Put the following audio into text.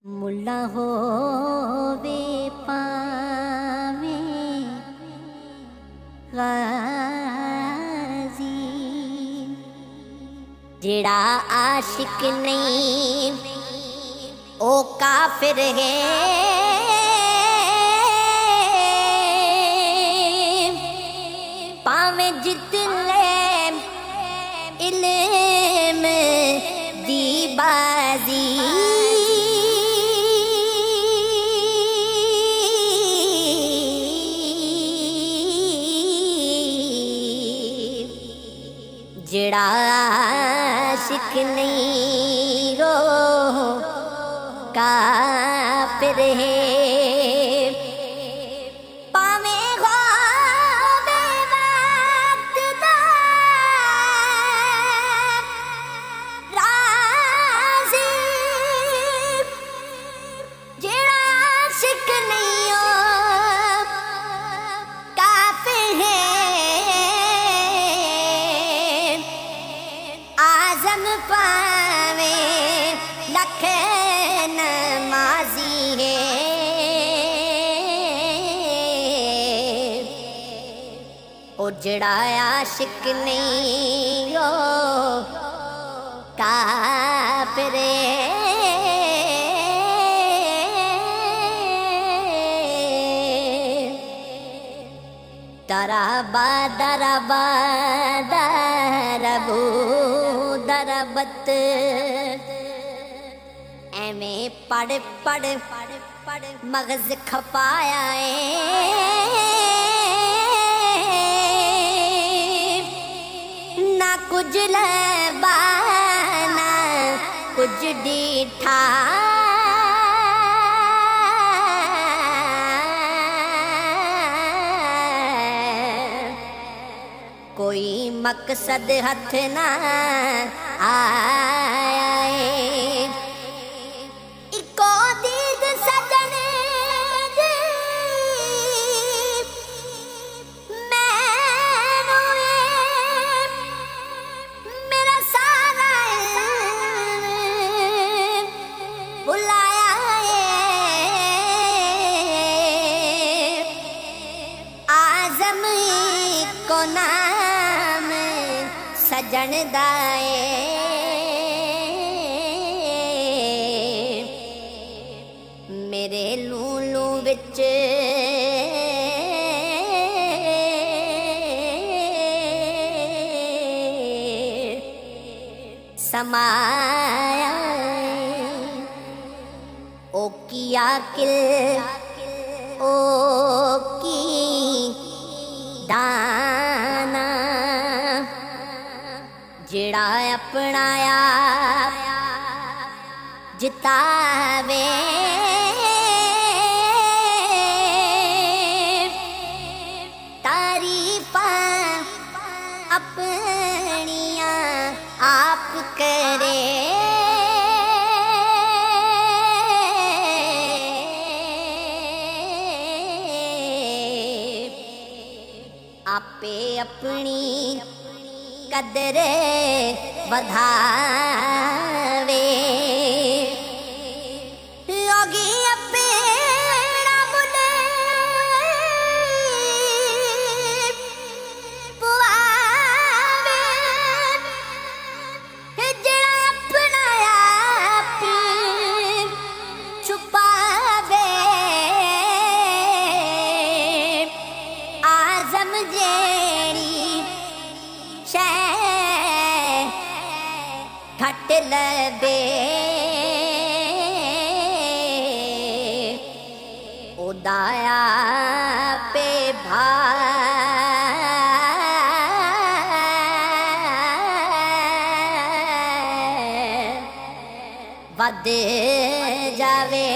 मुल्ला होवे पावे गाजी, जेड़ा आशिक नहीं ओ काफिर है। पावे जितने इल्म दी बाजी, जेड़ा आशिक नहीं रो काफिर है। पावे ख्वाबे वक्त दा राज़ी, जेड़ा आशिक नहीं हो काफिर है। आज़म पावे लख नमाज़ी है, ओ जड़ा आशिक नहीं हो काफिर दरबा दरबा दरबू दरबत, एवें पढ़ पढ़ मगज खपाया है। ना कुछ लबा ना कुछ डीठा, कोई मकसद हथ ना आया है। इको दीद सजन दी मैनू मेरा सारा बुलाया है। आज़म को नाम सजन दाए, मेरे लूलू विच समाया। ओ किया किल ओ की दाना, जेड़ा अपनाया जितावे। तारीफां अपनियां आप करे, आपे अपनी कदर बढ़ावे। लोगी अपना मुले पुआवे, जेड़ा अपना आप छुपावे। आज़म जेड़ी घट लबे, उदाया पे भा वध जावे।